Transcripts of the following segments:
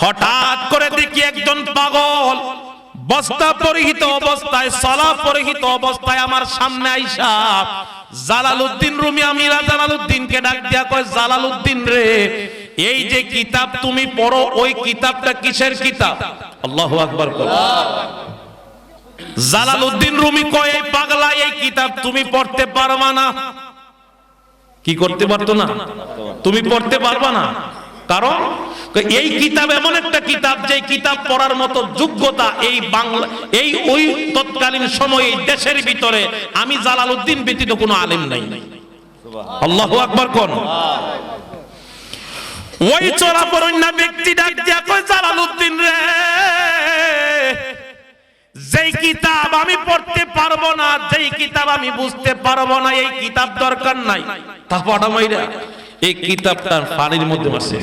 হঠাৎ করে দেখি একজন পাগল বস্তা পরিহিত অবস্থায়, সালা পরিহিত অবস্থায় আমার সামনে আইসা জালালউদ্দিন রুমি আমিরা জালালউদ্দিনকে ডাক দিয়া কয়, জালালউদ্দিন রে, এই যে কিতাব তুমি পড়ো, ওই কিতাবটা কিসের কিতাব? আল্লাহু আকবার কর। জালালউদ্দিন রুমি কয়, এই পাগলা, এই কিতাব তুমি পড়তে পারবা না। কি করতে পারতো না? তুমি পড়তে পারবা না। কারণ এই কিতাব এমন একটা কিতাব, যে কিতাব পড়ার মতো যোগ্যতা এই বাংলা, এই ওই তৎকালীন সময়ে দেশের ভিতরে আমি জালালউদ্দিন ব্যতীত কোনো আলেম নাই। আল্লাহু আকবার কোন। ওই চোরাপরণ্য ব্যক্তি ডাক দিয়া কয়, জালালউদ্দিন রে, যেই কিতাব আমি পড়তে পারবো না, যেই কিতাব আমি বুঝতে পারবো না, এই কিতাব দরকার নাই। তারপর মাইরা এই কিতাবটা পানির মধ্যে আছে।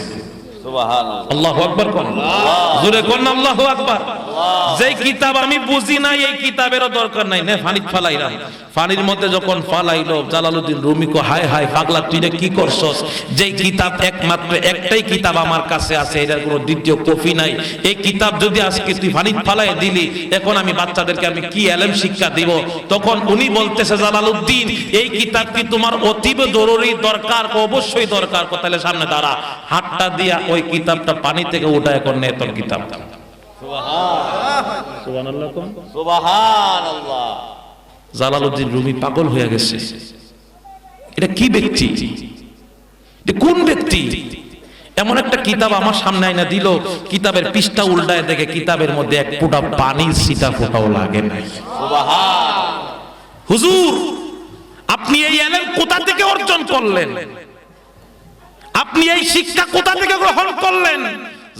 সুবহানাল্লাহ, আল্লাহু আকবার কোন। জোরে কোন আল্লাহু আকবার। যেই কিতাব আমি বুঝি না, এই কিতাবেরও দরকার নাই, নে পানি ফালাইলাম। পানির মধ্যে যখন ফালাইলো, জালালউদ্দিন রুমি কো, হায় হায় পাগলা, তুই কি করছস? যেই কিতাব একমাত্র একটাই কিতাব আমার কাছে আছে, এটার কোনো দ্বিতীয় কপি নাই। এই কিতাব যদি আজকে তুই পানি ফালাই দিলি, এখন আমি বাচ্চাদেরকে আমি কি ইলম শিক্ষা দিব? তখন উনি বলতেছে, জালালউদ্দিন, এই কিতাব কি তোমার অতীব জরুরি দরকার? অবশ্যই দরকার। তাহলে সামনে দাঁড়া। হাতটা দিয়া ওই কিতাবটা পানি থেকে উঠায়, এখন নে তোর কিতাব। সুবহানাল্লাহ, সুবহানাল্লাহ কোন। সুবহানাল্লাহ। জালালউদ্দিন রুমি পাগল হয়ে গেছে। এটা কি ব্যক্তি? এটা কোন ব্যক্তি? এমন একটা কিতাব আমার সামনে আইনা দিল, কিতাবের পৃষ্ঠা উল্টায় দেখে কিতাবের মধ্যে এক ফোঁটা পানির ছিটা ফোঁটাও লাগে নাই। সুবহানাল্লাহ। হুজুর, আপনি এই ইলম কোথা থেকে অর্জন করলেন? আপনি এই শিক্ষা কোথা থেকে গ্রহণ করলেন?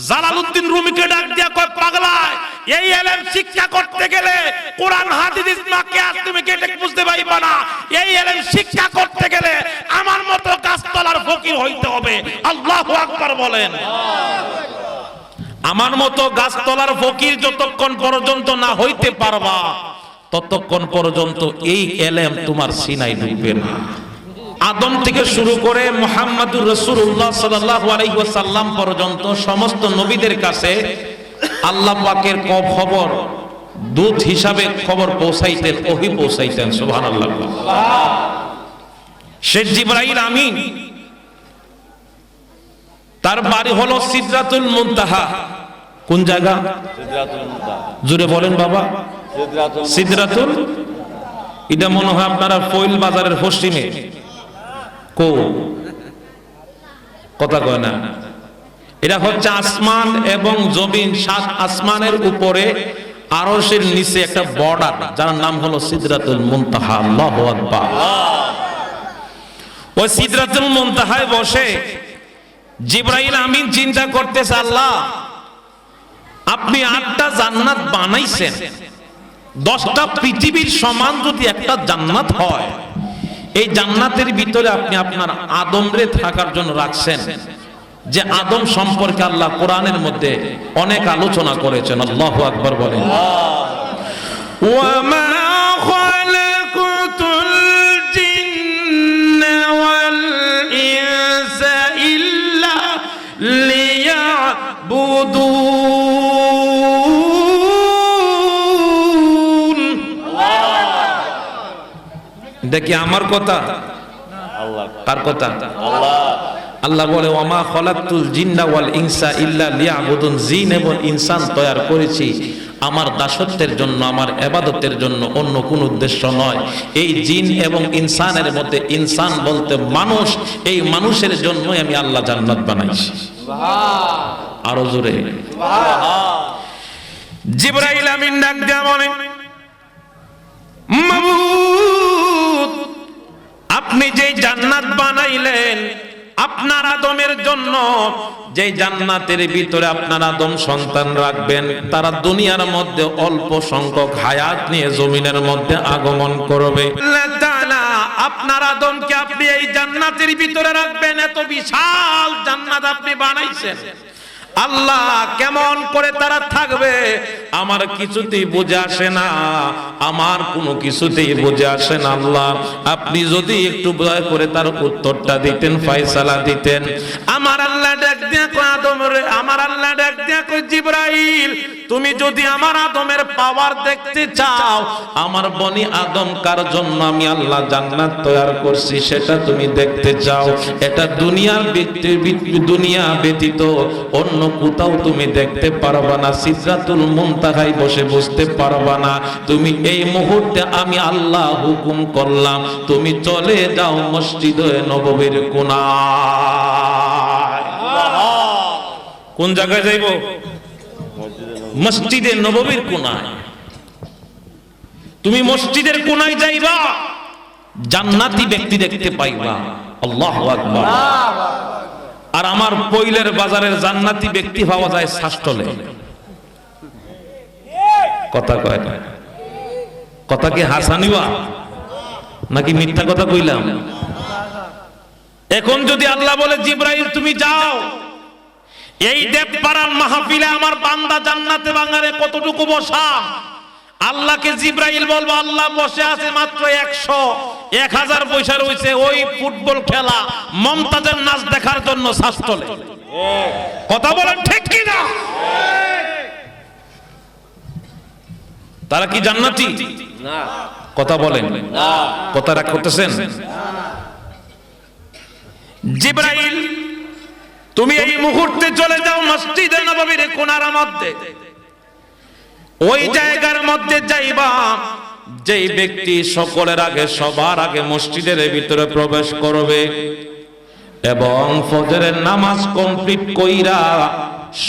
জালালউদ্দিন রুমিকে ডাক দিয়া কয়, পাগলা, এই ইলম শিক্ষা করতে গেলে কোরআন হাদিস মাকিয়াত তুমি কেটে বুঝতে পারবা না। এই ইলম শিক্ষা করতে গেলে আমার মতো গাছতলার ফকির হইতে হবে। আল্লাহু আকবার বলেন। আমার মতো গাছতলার ফকির যতক্ষণ পর্যন্ত না হইতে পারবা, ততক্ষণ পর্যন্ত এই ইলম তোমার সিনায় ঢুকবে না। আদম থেকে শুরু করে মুহাম্মদুর রাসূলুল্লাহ সাল্লাল্লাহু আলাইহি ওয়াসাল্লাম পর্যন্ত সমস্ত নবীদের কাছে আল্লাহ পাকের খবর দূত হিসাবে খবর পৌঁছাইতেন, ওহী পৌঁছাইতেন। সুবহানাল্লাহ। শেখ জিবরাইল আমিন, তার বাড়ি হলো সিদরাতুল মুনতাহা। কোন জায়গা? সিদরাতুল মুনতাহা। জোরে বলেন বাবা। সিদরাতুল, এটা মনে হয় আপনারা ফইল বাজারের পশ্চিমে। কথা কয় না। এটা হচ্ছে আসমান এবং জমিন, সাত আসমানের উপরে আরশের নিচে একটা বর্ডার, যার নাম হলো সিদরাতুল মুনতাহা। আল্লাহু আকবার। ওই সিদরাতুল মুনতাহায় বসে জিবরাইল আমিন চিন্তা করতেছে, আল্লাহ, আপনি 8টা জান্নাত বানাইছেন, 10টা পৃথিবীর সমান যদি একটা জান্নাত হয়, এই জান্নাতের ভিতরে আপনি আপনার আদমরে থাকার জন্য রাখছেন, যে আদম সম্পর্কে আল্লাহ কোরআনের মধ্যে অনেক আলোচনা করেছেন। আল্লাহু আকবার বলেন। ওয়া মা খালাকাতুল জিন্না ওয়াল ইনসা ইল্লা লিয়াবুদুন। দেখি আমার কথা, আল্লাহ কার কথা? আল্লাহ। আল্লাহ বলে, ওয়ামা খলাকতুল জিন্না ওয়াল ইনসা ইল্লা লিয়াবুদুন, জিন এবং ইনসান তৈরি করেছি আমার দাসত্বের জন্য, আমার ইবাদতের জন্য, অন্য কোন উদ্দেশ্য নয়। এই জিন এবং ইনসানের মধ্যে ইনসান বলতে মানুষ, এই মানুষের জন্যই আমি আল্লাহ জান্নাত বানাইছি। সুবহান। আরো জোরে সুবহান। জিবরাইল আমিন ডাক দিয়া বলে, মাবুদ, আপনি যে জান্নাত বানাইলেন আপনার আদমের জন্য, যে জান্নাতের ভিতরে আপনার আদম সন্তান রাখবেন, তারা দুনিয়ার মধ্যে অল্প সংখ্যক হায়াত নিয়ে জমিনের মধ্যে আগমন করবে। আল্লাহ তাআলা আপনার আদমকে আপনি এই জান্নাতের ভিতরে রাখবেন, এত বিশাল জান্নাত আপনি বানাইছেন। আল্লাহ কেমন করে তারা থাকবে আমার কিছুতেই বুঝে আসে না, আমার কোনো কিছুতেই বুঝে আসে না। আল্লাহ আপনি যদি একটু দয়া করে তার উত্তরটা দিতেন, ফয়সালা দিতেন। আমার আল্লাহ ডাক দিয়া কয় আদম রে, আমার আল্লাহ ডাক দিয়া কয় জিবরাইল তুমি যদি আমার আদমের পাওয়ার দেখতে চাও, আমার বনি আদম কার জন্য আমি আল্লাহ জান্নাত তৈরি করছি সেটা তুমি দেখতে চাও, এটা দুনিয়া ব্যতীত অন্য কোথাও তুমি দেখতে পারবা না, সিদরাতুল মুনতাহায় বসে বুঝতে পারবা না। তুমি এই মুহূর্তে আমি আল্লাহ হুকুম করলাম তুমি চলে যাও মসজিদে নববীর কোণায়। কোন জায়গায় যাইব? মসজিদে নববীর কোণায়। তুমি মসজিদের কোণায় যাইবা, জান্নাতি ব্যক্তি দেখতে পাইবা। আল্লাহু আকবার। আর আমার পৈলের বাজারের জান্নাতি ব্যক্তি পাওয়া যায় শাসটলে। কথা কয় না, কথা কি হাসানিবা নাকি মিথ্যা কথা কইলাম? এখন যদি আল্লাহ বলে জিবরাইল তুমি যাও, এই দেবপাড়ার মাহফিলে আমার বান্দা জান্নাতে বাঙারে কতটুকু বসা, আল্লাহকে জিবরাইল বলবো আল্লাহ বসে আছে মাত্র 100-1000 পয়সা রয়েছে ওই ফুটবল খেলা মমতাজের নাচ দেখার জন্য শাসটলে। কথা বলেন ঠিক কি না? তারা কি জান্নাতি? না। কথা বলেন না। কথা রাগ করতেছেন? জিবরাইল তুমি এই মুহূর্তে চলে যাও মসজিদে নববীর কোণার মধ্যে, ওই জায়গার মধ্যে যাইবা যেই ব্যক্তি সকলের আগে সবার আগে মসজিদের ভিতরে প্রবেশ করবে এবং ফজরের নামাজ কমপ্লিট কইরা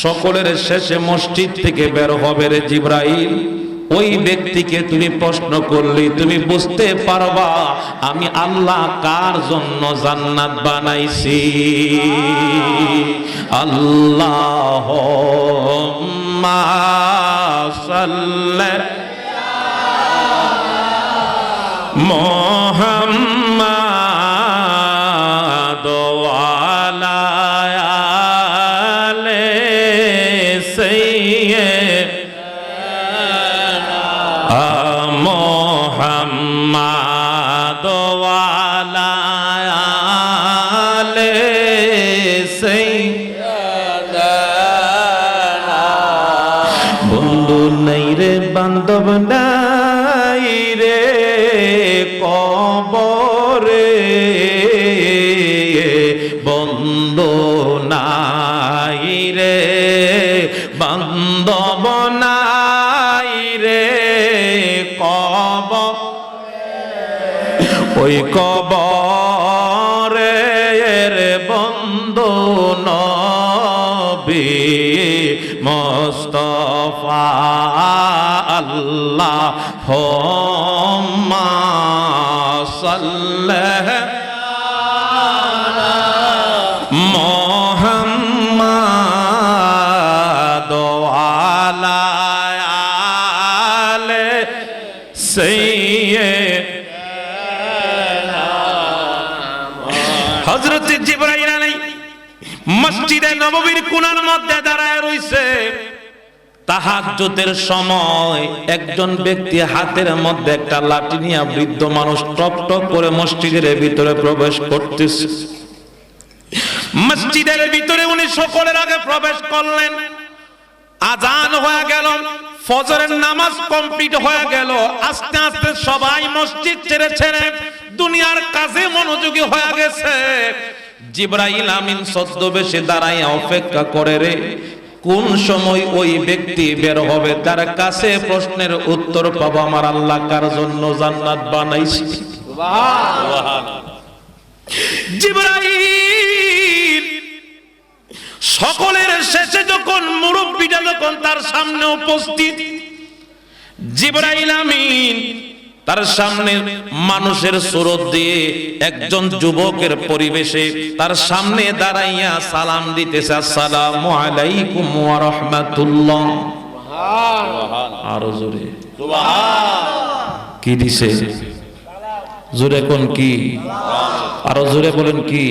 সকলের শেষে মসজিদ থেকে বের হবে রে জিবরাইল, ওই ব্যক্তিকে তুমি প্রশ্ন করলি তুমি বুঝতে পারবা আমি আল্লাহ কার জন্য জান্নাত বানাইছি। আল্লাহুম্মা সাল্লি মুহাম্মাদ ওয়ালা আলি সাইয়্যিদিনা মুহাম্মাদ ওয়ালা আলি সাইয়্যিদিনা। বন্ধু নাই রে বান্ধব নাই রে কবরে, বন্ধু নাই রে বান্ধব নাই রে ওই কবরের বন্ধু নবী মুস্তাফা আল্লাহুম্মা সাল্লি মুহাম্মাদ ওয়ালা আলি সাইয়্যিদিনা। হযরত জিবরাইল আলাইহিস মসজিদে নববীর কোণার মধ্যে দাঁড়ায় রইছে। তাহাজ্জুদের সময় একজন ব্যক্তি হাতের মধ্যে একটা লাঠি নিয়ে বৃদ্ধ মানুষ টপ টপ করে মসজিদের ভিতরে প্রবেশ করতেছে। মসজিদের ভিতরে উনি সকলের আগে প্রবেশ করলেন, আজান হয়ে গেল, ফজরের নামাজ কমপ্লিট হয়ে গেল। আস্তে আস্তে সবাই মসজিদ ছেড়ে ছেড়ে দুনিয়ার কাজে মনোযোগী হয়ে গেছে। জিবরাইল আমিন ছদ্মবেশে দাঁড়ায় অপেক্ষা করে রে কোন সময় ওই ব্যক্তি বের হবে, তার কাছে প্রশ্নের উত্তর পাবো আমার আল্লাহ কার জন্য জান্নাত বানাইছে। সুবহানাল্লাহ। জিবরাইল সকলের শেষে যখন মুরব্বিটা যখন তার সামনে উপস্থিত, জিবরাইল আমিন তার সামনে মানুষের সুরত দিয়ে একজন যুবকের পরিবেশে তার সামনে দাঁড়াইয়া সালাম দিতেছে, আসসালামু আলাইকুম ওয়া রাহমাতুল্লাহ। সুবহানাল্লাহ। আরো জোরে সুবহানাল্লাহ। কি দিছে? জোরে কোন কি? আরো জোরে বলেন কি?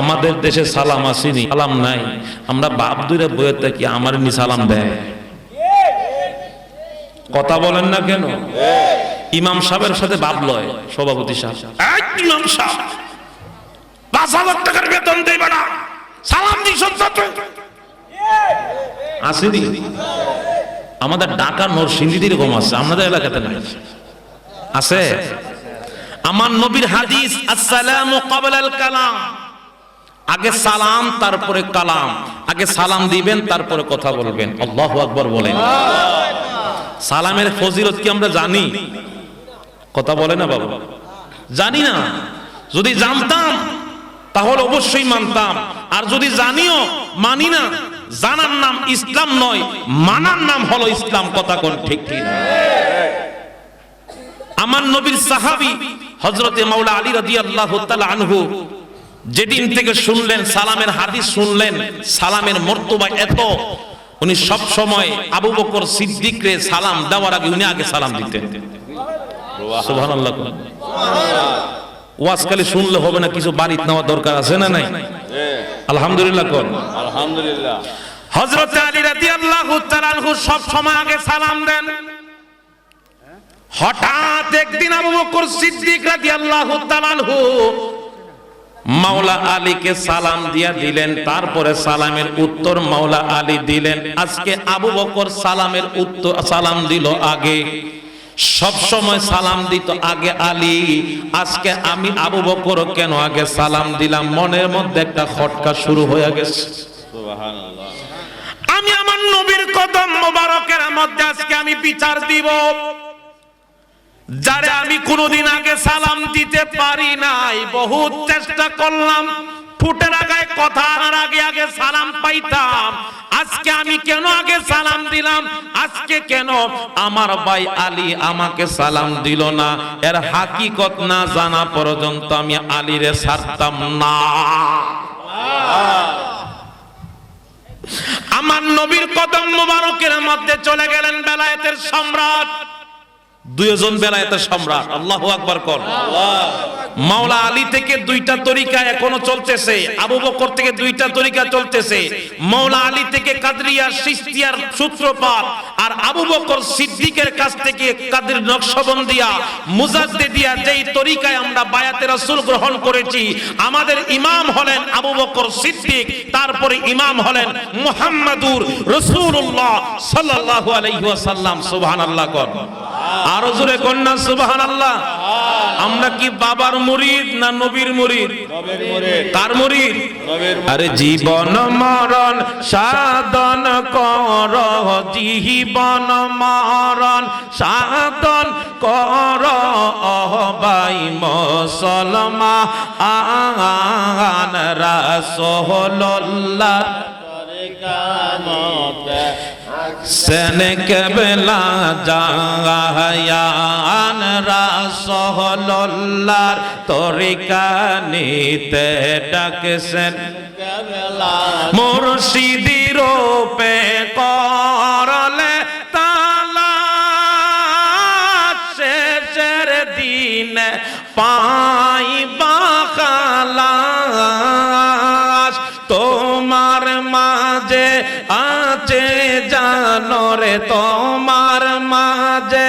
আমাদের দেশে সালাম আসেনি, সালাম নাই, আমরা বাপ দুইরা বইয়ে থাকি আমার নি সালাম দেয়। কথা বলেন না কেন? ইমাম সাহেবের সাথে বাপ লয় সভাপতি সাহেব, ইমাম সাহেব ৫,০০০ টাকার বেতন দেবে না, সালাম দিস আসেনি। আমাদের ঢাকা নরসিংদীতে এরকম আছে, আমাদের এলাকাতে নাই। আছে? আমার নবীর হাদিস, আসসালামু ক্বাবলাল কালাম, আগে সালাম তারপরে কালাম, আগে সালাম দিবেন তারপরে কথা বলবেন। আল্লাহু আকবার বলেন। সালামের ফজিলত কি আমরা জানি? কথা বলে না বাবা, জানি না। যদি জানতাম তাহলে অবশ্যই মানতাম, আর যদি জানিও মানি না। জানার নাম ইসলাম নয়, মানার নাম হলো ইসলাম। কথা কোন ঠিক ঠিক? আমার নবীর সাহাবী হযরতে মাওলা আলী রাদিয়াল্লাহু তাআলা আনহু যেদিন থেকে শুনলেন সালামের হাদিস, শুনলেন সালামের মর্তবা এত, উনি সব সময় আবু বকর সিদ্দিকরে সালাম দেওয়ার আগে উনি আগে সালাম দিতেন। সুবহানাল্লাহ। ওয়াজ খালি শুনলে হবে না, কিছু বাড়িতে নেওয়া দরকার আছে না নাই? আলহামদুলিল্লাহ কোন আলহামদুলিল্লাহ। হযরত আলী রাদিয়াল্লাহু তাআলা আনহু সব সময় আগে সালাম দেন। হঠাৎ একদিন আবু বকর সিদ্দিক রাদিয়াল্লাহু তাআলা আনহু মাওলা আলীকে সালাম দিয়া দিলেন, তারপরে সালামের উত্তর মাওলা আলী দিলেন। আজকে আবু বকর সালামের উত্তর সালাম দিল আগে, সব সময় সালাম দিত আগে আলী, আজকে আমি আবু বকর কেন আগে সালাম দিলাম? মনের মধ্যে একটা খটকা শুরু হয়ে গেছে। সুবহানাল্লাহ। আমি আমার নবীর কদম মোবারকের মধ্যে আজকে আমি বিচার দিব, যারে আমি কোনোদিন আগে সালাম দিতে পারি নাই। বহুত চেষ্টা করলাম, ফুটের আগে কথা আনার আগে আগে সালাম পাইতাম। আজকে আমি কেন আগে সালাম দিলাম? আজকে কেন আমার ভাই আলী আমাকে সালাম দিল না? এর হাকিকত না জানা পর্যন্ত আমি আলীরে ছাড়তাম না। আমার নবীর কদম মোবারকের মধ্যে চলে গেলেন বেলায়েতের সম্রাট, দুইজন বেলায়েতের সম্রাট। আল্লাহু আকবার কর। মাওলা আলী থেকে দুইটা তরিকা এখনো চলতেছে, আবু বকর থেকে দুইটা তরিকা চলতেছে। মাওলা আলী থেকে কাদরিয়া চিশতিয়ার সূত্রপাত, আর আবু বকর সিদ্দিকের কাছ থেকে কাদের নকশবন্দিয়া মুজাদ্দিদিয়া, যেই তরিকায় আমরা বায়াতে রাসূল গ্রহণ করেছি। আমাদের ইমাম হলেন আবু বকর সিদ্দিক, তারপরে ইমাম হলেন মুহাম্মাদুর রাসূলুল্লাহ সাল্লাল্লাহু আলাইহি ওয়াসাল্লাম। সুবহানাল্লাহ কর। আরো জোরে কন্যা সুবহানাল্লাহ। আমরা কি বাবার মুরিদ না নবীর মুরিদ? নবীর মুরিদ। কার মুরিদ? নবীর মুরিদ। আরে জীবন মরণ সাধন কর, জীবন মরণ সাধন কর, ভাই মুসলমান রাসূলুল্লাহ সেনে কেবলা জাহায়ান রাসূলুল্লাহর তরিকা নিতে ডাকছেন। মুর্শিদি রূপে করলে তালাশ, শেষের দিন পাইবা খালাস। তোমার মাঝে আছে জানো রে, তোমার মাঝে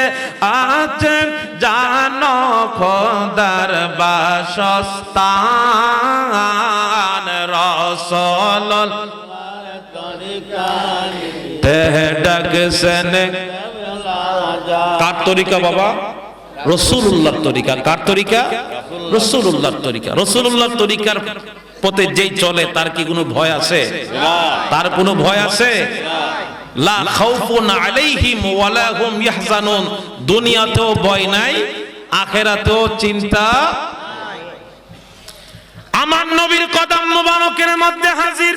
আছে জানো খোদার বাসস্থান। রাসূলুল্লাহর তরিকা তে ডাকছেন। কার তরিকা বাবা? রাসূলুল্লাহর তরিকা। কার তরিকা? রাসূলুল্লাহর তরিকা। রাসূলুল্লাহর তরিকার পথে যেই চলে তার কি কোনো ভয় আছে? তার কোনো ভয় আছে? লা খাউফুন আলাইহিম ওয়ালা হুম ইয়াহজানুন। দুনিয়াতেও ভয় নাই, আখিরাতেও চিন্তা নাই। আমার নবীর কদম মোবারকের মধ্যে হাজির।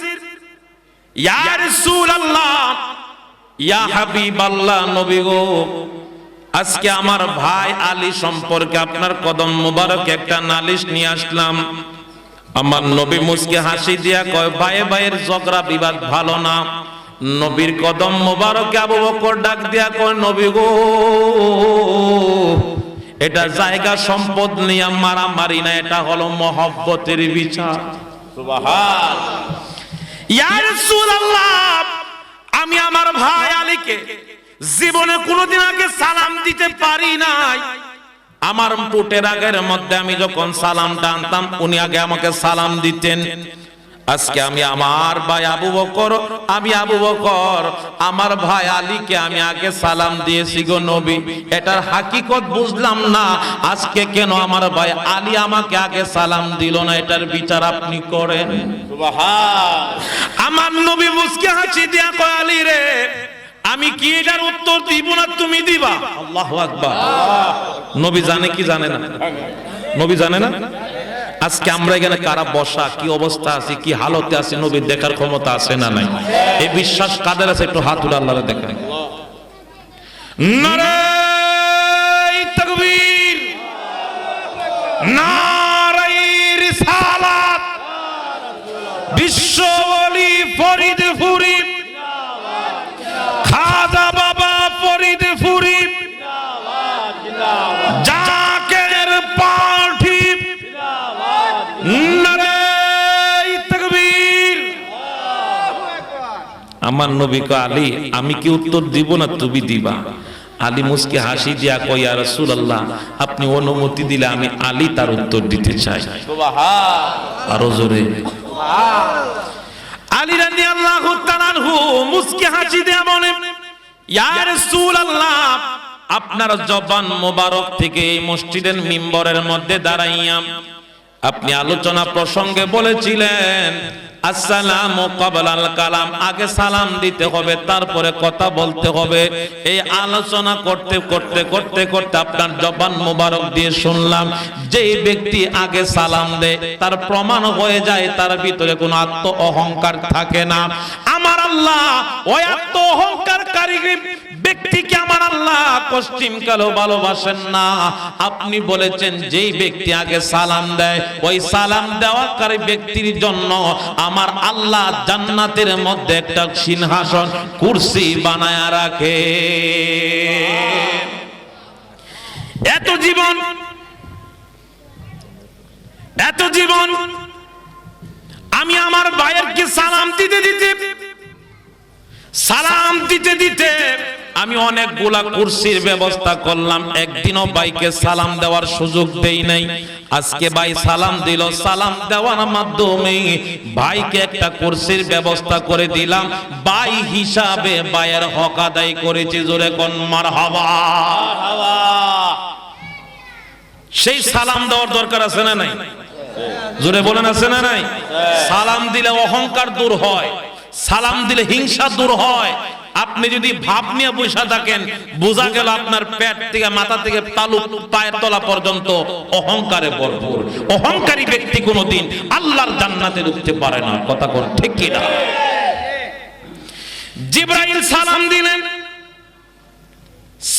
ইয়া রাসূলুল্লাহ, ইয়া হাবিবাল্লাহ, নবী গো, আজকে আমার ভাই আলী সম্পর্কে আপনার কদম মোবারকে একটা নালিশ নিয়ে আসলাম। আমার নবী মুস্কে হাসি দিয়া কয়, ভাই ভাইয়ের ঝগড়া বিবাদ ভালো না। নবীর কদম মোবারকে আবু বকর ডাক দিয়া কয়, নবী গো, এটা জায়গা সম্পদ নিয়ে মারামারি না, এটা হলো মহব্বতের বিচার। সুবহানাল্লাহ। ইয়া রাসূলুল্লাহ, আমি আমার ভাই আলীকে জীবনে কোনোদিন আগে সালাম দিতে পারি নাই। আমার টুটের আগের মধ্যে আমি যখন সালামটা আনতাম উনি আগে আমাকে সালাম দিতেন। আজকে আমি আমার ভাই আবু বকর আমার ভাই আলীকে আমি আগে সালাম দিয়েছি গো নবী। এটার হাকিকত বুঝলাম না, আজকে কেন আমার ভাই আলী আমাকে আগে সালাম দিল না, এটার বিচার আপনি করেন। সুবহানাল্লাহ। আমার নবী মুস্কি হাসি দিয়া কয়, আলী রে, আমি কি এটার উত্তর দিব না তুমি দিবা? আল্লাহু আকবার। নবী জানে কি জানে না? নবী জানে না? আজকে আমরা এখানে কারা বসা, কি অবস্থা আছে, কি হালতে আছে, নবীর দেখার ক্ষমতা আছে না নাই? এই বিশ্বাস কাদের আছে একটু হাত তুলে আল্লাহরে দেখেন। নারায়ে তাকবীর, নারায়ে রিসালাত, বিশ্ব ওলি ফরিদপুরি, খাজা বাবা ফরিদপুরি, জাকের পাঠি, নারায়ে তাকবীর। আমার নবী কয়, আলী আমি কি উত্তর দিব না তুমি দিবা? আলী মুস্কি হাসি দিয়া কয়, ইয়া রাসূলুল্লাহ, আপনি অনুমতি দিলে আমি আলী তার উত্তর দিতে চাই। সুবহানাল্লাহ। আরো জোরে। আলী রাদিয়াল্লাহু তাআলা আনহু মুস্কি হাসি দিয়া বলেন, ইয়া রাসূলুল্লাহ, আপনার জবান মোবারক থেকে এই মসজিদের মিম্বরের মধ্যে দাঁড়াইয়া আপনি আলোচনা প্রসঙ্গে বলেছিলেন আসসালামু ক্বাবলাল কালাম, আগে সালাম দিতে হবে তারপরে কথা বলতে হবে। এই আলোচনা করতে করতে করতে করতে আপনার জবান মোবারক দিয়ে শুনলাম যে ব্যক্তি আগে সালাম দেয় তার প্রমাণ হয়ে যায় তার ভিতরে কোনো আত্ম অহংকার থাকে না। আমার আল্লাহ ওই আত্ম অহংকারকারী ব্যক্তিকে আমার আল্লাহ পশ্চিম কালো ভালোবাসেন না। আপনি বলেছেন যেই ব্যক্তি আগে সালাম দেয় ওই সালাম দেওয়াকারী ব্যক্তির জন্য আমার আল্লাহ জান্নাতের মধ্যে একটা সিংহাসন কুরসি বানায়া রাখে। এত জীবন আমি আমার ভাইয়েরকে সালাম দিতে দিতে আমি অনেকগুলা কুরসির ব্যবস্থা করলাম, একদিনও ভাইকে সালাম দেওয়ার সুযোগ দেই নাই। আজকে ভাই সালাম দিল, সালাম দেওয়ার মাধ্যমে ভাইকে একটা কুরসির ব্যবস্থা করে দিলাম। ভাই হিসাবে ভাইয়ের হক আদায় করেছি। জোরে কোন মারহাবা। সেই সালাম দেওয়ার দরকার আছে না নাই? জোরে বলেন আছে না নাই? সালাম দিলে অহংকার দূর হয়, সালাম দিলে হিংসা দূর হয়। আপনি যদি ভাব নিয়ে বসে থাকেন বোঝা গেল আপনার পেট থেকে মাথা থেকে তালু পায়ের তলা পর্যন্ত অহংকারে ভরপুর। অহংকারী ব্যক্তি কোনোদিন আল্লাহর জান্নাতে ঢুকতে পারে না। কথা কোন ঠিক কি না? জিবরাইল সালাম দিলেন,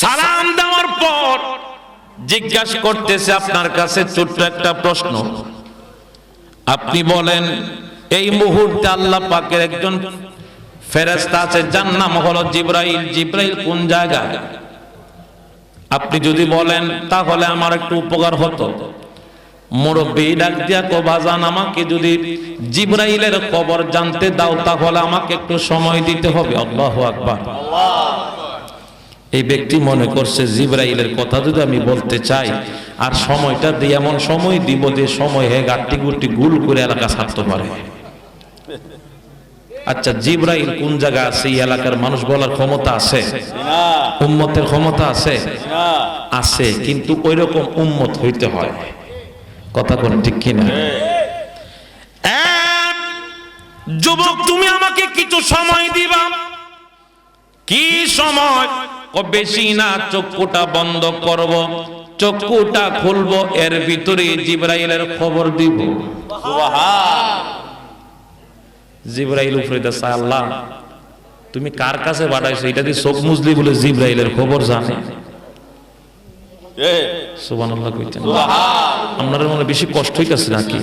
সালাম দেওয়ার পর জিজ্ঞাসা করতেছে আপনার কাছে ছোট্ট একটা প্রশ্ন, আপনি বলেন এই মুহূর্তে আল্লাহ পাকের একজন ফেরেশতা আছে যার নাম হলো জিবরাইল। জিবরাইল কোন জায়গায়? আপনি যদি বলেন তাহলে আমার একটু উপকার হতো। মুরব্বি ডাক দিয়া কো, বাজান আমাকে যদি জিবরাইলের খবর জানতে দাও তাহলে আমাকে একটু সময় দিতে হবে। আল্লাহু আকবার। এই ব্যক্তি মনে করছে জিবরাইলের কথা যদি আমি বলতে চাই আর সময়টা দিয়ে এমন সময় দিব যে সময় হে গাট্টি গুটি গুল করে এলাকা ছাড়তে পারে। আচ্ছা জিবরাইল কোন জায়গা আছে এই এলাকার মানুষ বলার ক্ষমতা আছে? উম্মতের ক্ষমতা আছে? আছে, কিন্তু ওই রকম উম্মত হইতে হয়। কথা কোন ঠিক কিনা? যুবক তুমি আমাকে কিছু সময় দিবা। কি সময়? ও বেশি না, চক্ষুটা বন্ধ করব, চক্ষুটা খুলবো, এর ভিতরে জিবরাইলের খবর দিব। সুবহান। জিবরাইল উপরে দা আল্লাহ তুমি কার কাছে পাঠাইছো এটা দিয়ে চোখ মুজলি বলে জিবরাইলের খবর জানে। সুবহানাল্লাহ কইতেন। আপনাদের মনে বেশি কষ্ট হইতাছে নাকি?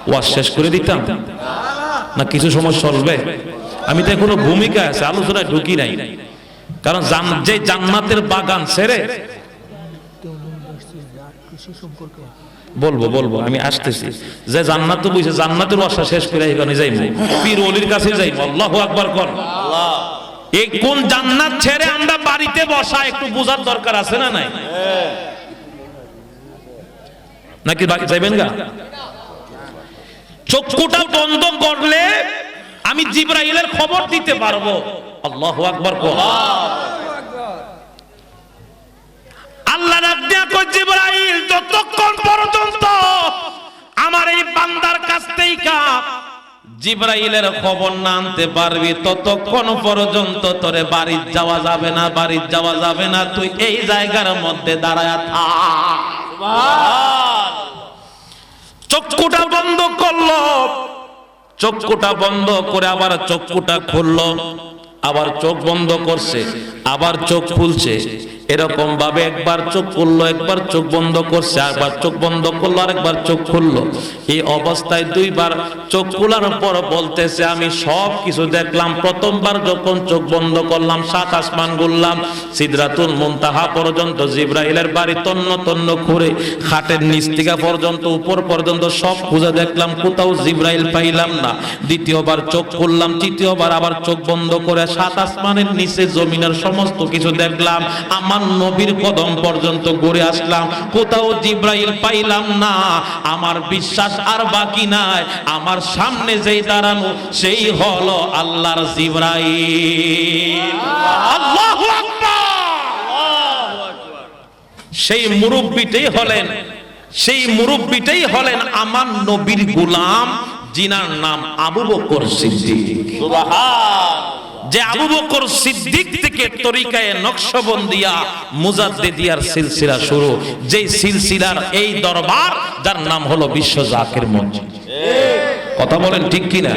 ওয়াজ শেষ করে দিতাম না কিছু সময় চলবে? আমি তো এখনো ভূমিকা আছে, আলোচনায় ঢুকি নাই। কারণ যে জান্নাতের বাগান ছেড়ে বলবো আমি আসতেছি। যে জান্নাত বুঝে জান্নাতের আশা শেষ করে এখানে যাইবো, পীর ওলির কাছে যাইবো। আল্লাহু আকবার কোন। এই কোন জান্নাত ছেড়ে আমরা বাড়িতে বসা একটু বোঝার দরকার আছে না নাই? নাকি যাইবেন গা? চক্ষুটা বন্ধ করলে আমি জিবরাইলের খবর দিতে পারবো। আল্লাহু আকবার কোন। আল্লাহ ডাক দিয়া কয়, জিবরাইল যতক্ষণ পর্যন্ত আমার এই বান্দার কাছ থেকে জিবরাইলের খবর না আনতে পারবি ততক্ষণ পর্যন্ত তোরে বাড়ি যাওয়া যাবে না, বাড়ি যাওয়া যাবে না। তুই এই জায়গার মধ্যে দাঁড়ায়া থাক। সুবহান। চক্ষুটা বন্ধ করলো, চক্ষুটা বন্ধ করে আবার চক্ষুটা খুললো, আবার চোখ বন্ধ করছে, আবার চোখ খুলছে। এরকম ভাবে একবার চোখ খুললো, একবার চোখ বন্ধ করছে, আবার চোখ বন্ধ করলো, আরেকবার চোখ খুললো। এই অবস্থায় দুইবার চোখ খোলার পর বলতেছে, আমি সব কিছু দেখলাম। প্রথমবার যখন চোখ বন্ধ করলাম, সাত আসমান ঘুরলাম, সিদরাতুল মুনতাহা পর্যন্ত জিবরাইলের বাড়ি তন্ন তন্ন করে খাটের নিচ থেকে পর্যন্ত উপর পর্যন্ত সব খুঁজে দেখলাম, কোথাও জিবরাইল পাইলাম না। দ্বিতীয়বার চোখ খুললাম, তৃতীয়বার আবার চোখ বন্ধ করে সাত আসমানের নিচে জমিনের সমস্ত কিছু দেখলাম। আমার নবীর কদম পর্যন্ত ঘুরে আসলাম, কোথাও জিবরাইল পাইলাম না। আমার বিশ্বাস আর বাকি নাই, আমার সামনে যেই দাঁড়ানো সেই হলো আল্লাহর জিবরাইল। আল্লাহু আকবার। সেই মুরব্বিটাই হলেন আমার নবীর গোলাম, যিনার নাম আবু বকর সিদ্দিক। সুবহান। যে আবু বকর সিদ্দিক থেকে তরিকায়ে নকশবন্দিয়া মুজাদ্দিদিয়ার সিলসিলা শুরু, যেই সিলসিলার এই দরবার, যার নাম হলো বিশ্ব জাকির মসজিদ। কথা বলেন ঠিক কিনা?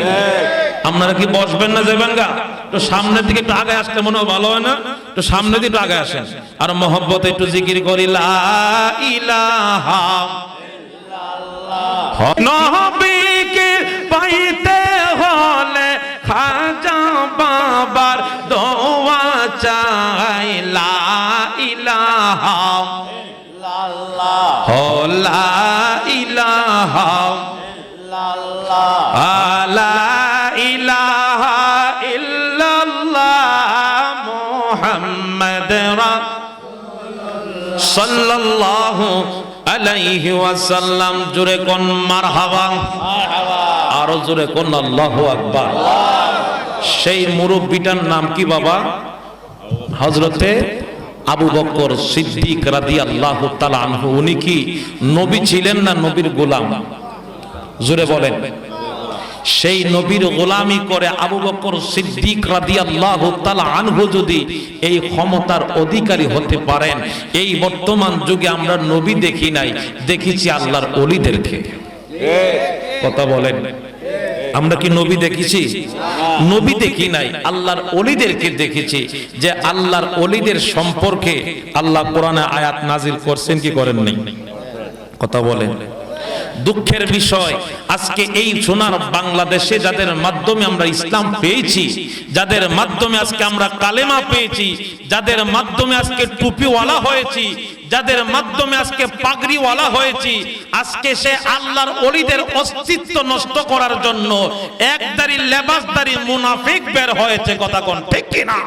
আপনারা কি বসবেন না যাবেন গা? তো সামনের দিকে একটু আগে আসতে মনে ভালো হয় না? তো সামনের দিকে একটু আগে আসেন, আর মহব্বতে একটু জিকির করি, লা ইলাহা ইল্লাল্লাহ। নবীকে পাইতে হলে খাজা বাবার দোয়া চাই, লা ইলাহা ইল্লাল্লাহ, লা ইলাহা ইল্লাল্লাহ, লা ইলাহা ইল্লাল্লাহ মুহাম্মদ রাসূলুল্লাহ সাল্লাল্লাহু আলাইহি ওয়াসাল্লাম। জোরে কোন মারহাবা, আরো জোরে কোন আল্লাহু আকবার। সেই মুরব্বিটার নাম কি বাবা? হযরতে আবু বকর সিদ্দিক রাদিয়াল্লাহু তাআলা আনহু। উনি কি নবী ছিলেন না নবীর গোলাম? জোরে বলেন। সেই নবীর গোলামি করে আবু বকর সিদ্দিক রাদিয়াল্লাহু তাআলা আনহু যদি এই ক্ষমতার অধিকারী হতে পারেন, এই বর্তমান যুগে আমরা নবী দেখি নাই, দেখেছি আল্লাহর ওলিদেরকে। কথা বলেন, আমরা কি নবী দেখেছি? নবী দেখি নাই, আল্লাহর ওলিদেরকে দেখেছি। যে আল্লাহর ওলিদের সম্পর্কে আল্লাহ কোরআনে আয়াত নাজিল করছেন কি করেন নাই? কথা বলেন। দুঃখের বিষয়, আজকে এই সোনার বাংলাদেশে যাদের মাধ্যমে আমরা ইসলাম পেয়েছি, যাদের মাধ্যমে আজকে আমরা কালেমা পেয়েছি, যাদের মাধ্যমে আজকে টুপিওয়ালা হয়েছি, যাদের মাধ্যমে আজকে পাগড়িওয়ালা হয়েছি, আজকে সে আল্লাহর ওলিদের অস্তিত্ব নষ্ট করার জন্য একদারি লেবাসদারি মুনাফিক বের হয়েছে। কথা কোন ঠিক কিনা?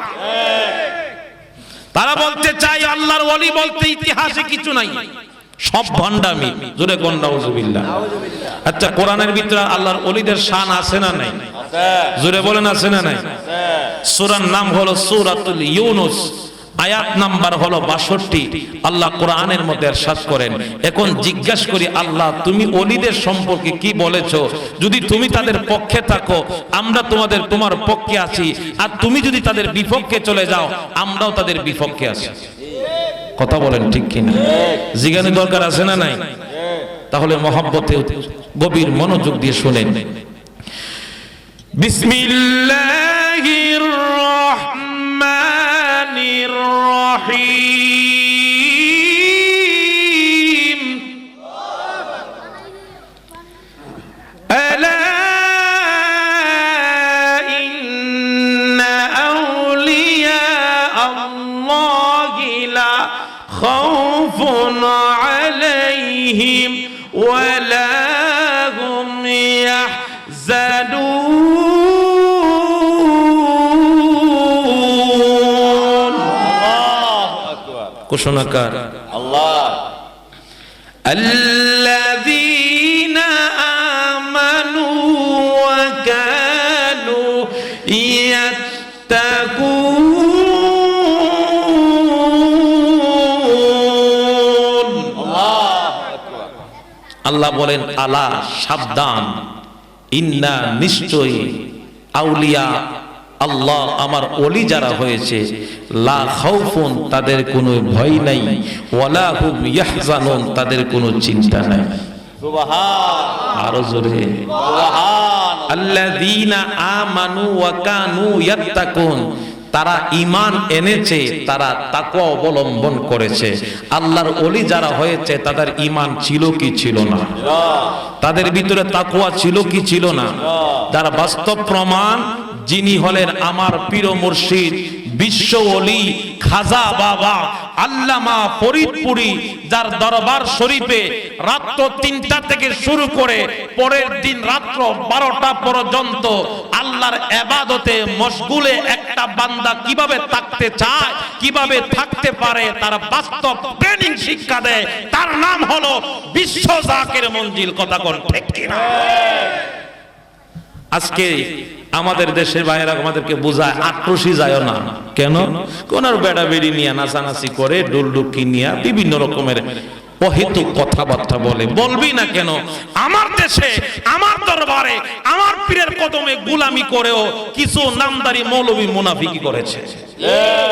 তারা বলতে চাই আল্লাহর ওলি বলতে ইতিহাসে কিছু নাই, সব ভণ্ডামি। জোরে কোন নাউজুবিল্লাহ। আচ্ছা, কোরআনের ভিতরে আল্লাহর ওলিদের শান আছে না নাই? জোরে বলেন আছে না নাই? সূরার নাম হলো সূরাতুল ইউনুস, আয়াত নাম্বার হলো 62। আল্লাহ কোরআনের মধ্যে ইরশাদ করেন, এখন জিজ্ঞাসা করি আল্লাহ তুমি ওলিদের সম্পর্কে কি বলেছো? যদি তুমি তাদের পক্ষে থাকো আমরা তোমার পক্ষে আছি, আর তুমি যদি তাদের বিপক্ষে চলে যাও আমরাও তাদের বিপক্ষে আছি। কথা বলেন ঠিক কিনা? জিজ্ঞাসা দরকার আছে না নাই? তাহলে মহব্বতে গভীর মনোযোগ দিয়ে শুনেন। বিসমিল্লাহির রহমানির রহিম। আলা ইন্না আউলিয়া আল্লাহি লা খাউফুন আলাইহিম عليهم ولا هم يحزنون الله أكبر ঘোষণাকার আল্লাহ الذين آمنوا وكانوا يتقون আল্লাহ বলেন আলা সাবধান ইন্না নিশ্চয়ই আউলিয়া আল্লাহ আমার ওলি যারা হয়েছে লা খাউফুন তাদের কোনো ভয় নাই ওয়ালা হুম ইয়াহজানুন তাদের কোনো চিন্তা নাই সুবহান আরো জোরে সুবহান আল্লাযীনা আমানু ওয়া কানু ইয়াত্তাকুন তারা ঈমান এনেছে তারা তাকওয়া অবলম্বন করেছে আল্লাহর ওলি যারা হয়েছে তাদের ঈমান ছিল কি ছিল না তাদের ভিতরে তাকওয়া ছিল কি ছিল না যার বাস্তব প্রমাণ যিনি হলেন আমার পীর মুর্শিদ বিশ্ব ওলি খাজা বাবা আল্লামা ফরিদপুরি যার দরবার শরীফে রাত ৩টা থেকে শুরু করে পরের দিন রাত 12টা পর্যন্ত আল্লাহর ইবাদতে মশগুলে একটা বান্দা কিভাবে থাকতে চায় কিভাবে থাকতে পারে তার বাস্তব ট্রেনিং শিক্ষা দেয় তার নাম হলো বিশ্ব জাকির মঞ্জিল কথা কোন ঠিক কিনা আজকে আমাদের দেশের বাইরে আমাদেরকে বোঝায় আক্রোশী যায় না কেন কোনার বেড়া বেড়ি নিয়ে নাচানাচি করে ডুলডুকি নিয়ে বিভিন্ন রকমের অহেতুক কথাবার্তা বলবি না কেন আমার দেশে আমার দরবারে আমার পীরের কদমে গোলামি করেও কিছু নামদারি মৌলবী মুনাফিকি করেছে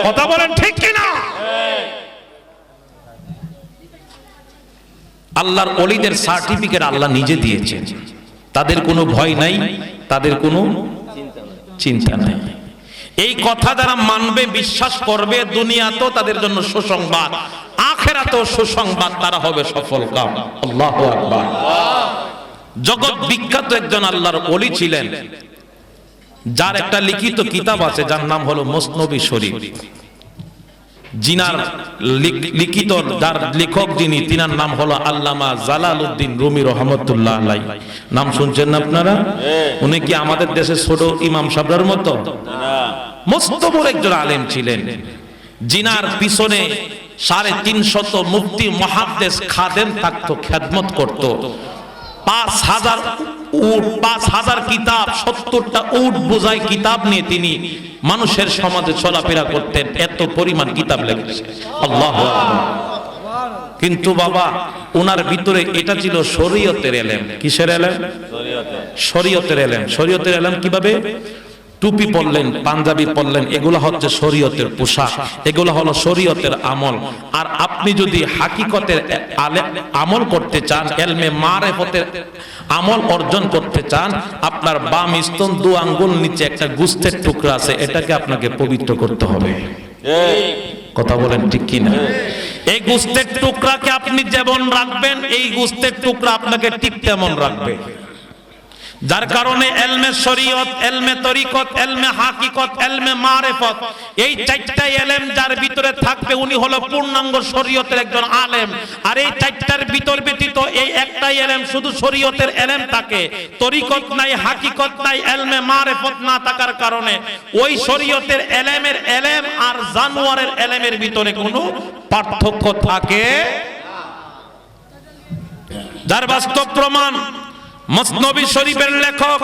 কথা বলেন ঠিক কিনা আল্লাহর ওলিদের সার্টিফিকেট আল্লাহ নিজে দিয়েছেন তাদের কোনো ভয় নাই তাদের কোনো চিন্তা নাই এই কথা যারা মানবে বিশ্বাস করবে দুনিয়াতেও তাদের জন্য সুসংবাদ আখিরাতেও সুসংবাদ তারা হবে সফল কাম আল্লাহু আকবার জগৎ বিখ্যাত একজন আল্লাহর ওলি ছিলেন যার একটা লিখিত কিতাব আছে যার নাম হলো মুসনবী শরীফ জিনার লিখিত যার লেখক যিনি তিনার নাম হলো আল্লামা জালালউদ্দিন রুমি রহমাতুল্লাহ আলাইহি নাম শুনছেন না আপনারা উনি কি আমাদের দেশের ছোট ইমাম সাহেবের মতো না মস্ত বড় একজন আলেম ছিলেন জিনার পিছনে 350 মুফতি মুহাদ্দিস খাদেম থাকতো খেদমত করত 5000 উট 5000 কিতাব 70টা উট বোঝাই কিতাব নিয়ে তিনি মানুষের সমাজে চলাফেরা করতেন এত পরিমাণ কিতাব লিখেছেন আল্লাহু আকবার কিন্তু বাবা ওনার ভিতরে এটা ছিল শরীয়তের ইলম কিসের ইলম শরীয়তের ইলম শরীয়তের ইলম কিভাবে টুপি পরলেন পাঞ্জাবি পরলেন এগুলো হচ্ছে শরীয়তের পোশাক এগুলো হলো শরীয়তের আমল আর আপনি যদি হাকিকতের আমল করতে চান ইলমে মারিফতের আমল অর্জন করতে চান আপনার বাম স্তন 2 আঙ্গুল নিচে একটা গোশতের টুকরা আছে এটাকে আপনাকে পবিত্র করতে হবে কথা বলেন ঠিক কি না এই গোশতের টুকরাকে আপনি যেমন রাখবেন এই গোশতের টুকরা আপনাকে ঠিক তেমন রাখবে যার কারণে ইলমে শরীয়ত ইলমে তরিকত ইলমে হাকিকত ইলমে মারিফত এই চারটা ইলম যার ভিতরে থাকবে উনি হলো পূর্ণাঙ্গ শরীয়তের একজন আলেম আর এই চারটার ভিতর ব্যতীত এই একটা ইলম শুধু শরীয়তের ইলম থাকে তরিকত নাই হাকিকত নাই ইলমে মারিফত না থাকার কারণে ওই শরীয়তের ইলমের ইলম আর জানোয়ারের ইলমের ভিতরে কোনো পার্থক্য থাকে যার বাস্তব প্রমাণ মুসনবী শরীফের লেখক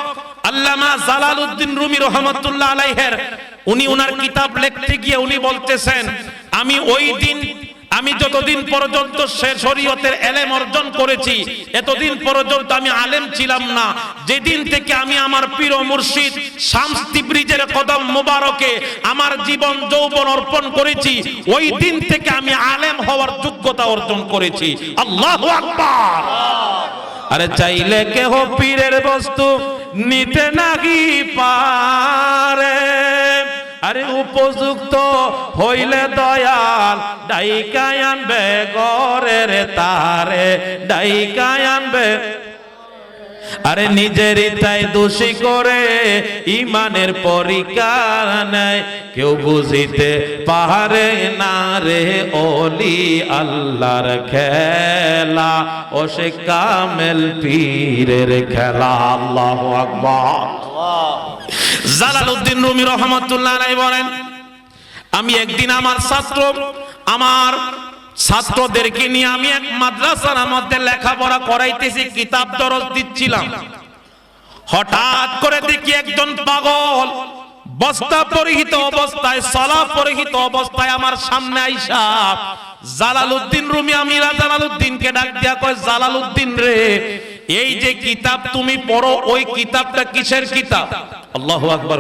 আল্লামা জালালউদ্দিন রুমি রহমাতুল্লাহ আলাইহির উনি ওনার কিতাব লিখতে গিয়ে উনি বলতেছেন আমি যতদিন পর্যন্ত শরীয়তের ইলম অর্জন করেছি এতদিন পর্যন্ত আমি আলেম ছিলাম না যেদিন থেকে আমি আমার পীর ও মুর্শিদ শামস তিবরিজের কদম মোবারকে আমার জীবন যৌবন অর্পণ করেছি ওই দিন থেকে আমি আলেম হওয়ার যোগ্যতা অর্জন করেছি আল্লাহু আকবার আরে চাইলে কেহ পীরের বস্তু নিতে নাহি পারে আরে উপযুক্ত হইলে দয়াল ডাইকায় আনবে গরের তারে ডাইকায় আনবে আরে নিজেরই তাই দোষী করে ইমানের পরীক্ষা নেয়, কেউ বুঝিতে পারে না রে ওলি আল্লাহর খেলা, ও সে কামেল পীরের খেলা। আল্লাহু আকবার। জালালউদ্দিন রুমি রহমাতুল্লাহ আলাইহি বলেন, আমি একদিন আমার ছাত্রদেরকে নিয়ে আমি এক মাদ্রাসার মধ্যে লেখাপড়া করাইতেছি, কিতাব দরস দিচ্ছিলাম। হঠাৎ করে দেখি একজন পাগল বস্তা পরিহিত অবস্থায়, সালা পরিহিত অবস্থায় আমার সামনে আইসা জালালউদ্দিন রুমি আমিরা জালালউদ্দিনকে ডাক দিয়া কয়, জালালউদ্দিন রে, এই যে কিতাব তুমি পড়ো, ওই কিতাবটা কিসের কিতাব? আল্লাহু আকবার।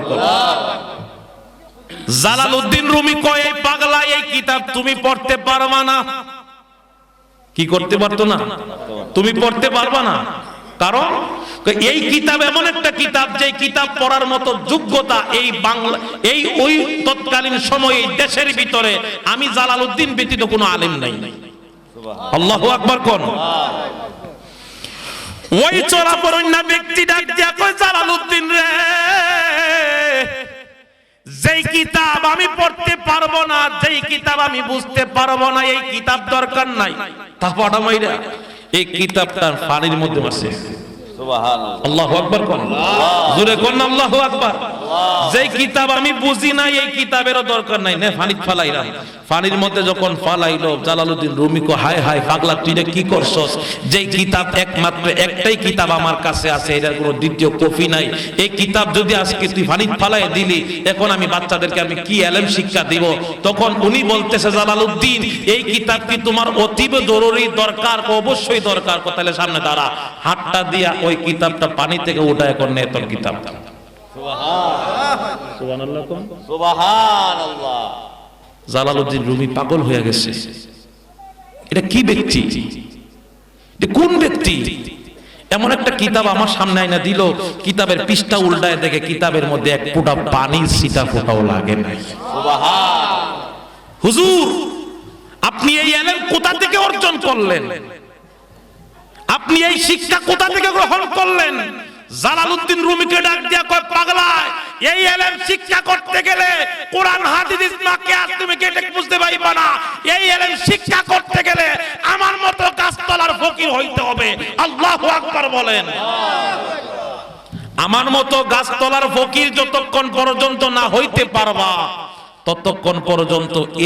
জালালউদ্দিন রুমি কয়, এই পাগলা, এই কিতাব তুমি পড়তে পারবা না। কি করতে পারতো না? তুমি পড়তে পারবা না। কারণ এই কিতাব এমন একটা কিতাব, যে কিতাব পড়ার মতো যোগ্যতা এই বাংলা, এই ওই তৎকালীন সময়ে দেশের ভিতরে আমি জালালউদ্দিন ব্যতীত কোনো আলেম নাই। আল্লাহু আকবার কোন। ওই চোরাপরণ্যা ব্যক্তি ডাক দিয়া কয়, জালালউদ্দিন রে, যেই কিতাব আমি পড়তে পারবো না, যেই কিতাব আমি বুঝতে পারবো না, এই কিতাব দরকার নাই। তারপর এই কিতাবটার পানির মধ্যে আছে। সুবহানাল্লাহ। আল্লাহু আকবার কোন। জোরে কোন আল্লাহু আকবার। যেই কিতাব আমি বুঝি না, এই কিতাবেরও দরকার নাই, না পানিতে ফালাইলাম। পানির মধ্যে যখন ফালাইলো, জালালউদ্দিন রুমি কো, হায় হায় পাগলা, তুই এটা কি করছস? যেই কিতাব একমাত্র একটাই কিতাব আমার কাছে আছে, এটার কোনো দ্বিতীয় কপি নাই। এই কিতাব যদি আজকে তুই পানিতে ফালাই দিলি, এখন আমি বাচ্চাদেরকে আমি কি ইলম শিক্ষা দিব? তখন উনি বলতেছে, জালালউদ্দিন, এই কিতাব কি তোমার অতীব জরুরি দরকার? অবশ্যই দরকার। তাহলে সামনে দাঁড়া। হাতটা দিয়া ওই কিতাবটা পানি থেকে উঠা, এখন নে তোর কিতাব। সুবহানাল্লাহ কোন। সুবহানাল্লাহ। জালালউদ্দিন রুমি পাগল হয়ে গেছে। এটা কি ব্যক্তি? এটা কোন ব্যক্তি? এমন একটা কিতাব আমার সামনে আইনা দিল, কিতাবের পৃষ্ঠা উল্টায় দেখে কিতাবের মধ্যে এক ফোঁটা পানির ছিটা ফোঁটাও লাগে নাই। সুবহান। হুজুর, আপনি এই ইলম কোথা থেকে অর্জন করলেন? আপনি এই শিক্ষা কোথা থেকে গ্রহণ করলেন? জালালউদ্দিন রুমিকে ডাক দিয়া কয়, পাগলা, এই ইলম শিক্ষা করতে গেলে কোরআন হাদিস ইজমা কিয়াস তুমি কেটে বুঝতে পারবা না। এই ইলম শিক্ষা করতে গেলে আমার মতো গাছতলার ফকির হইতে হবে। আল্লাহু আকবার বলেন। আমার মতো গাছতলার ফকির যতক্ষণ পর্যন্ত না হইতে পারবা, ততক্ষণ পর্যন্ত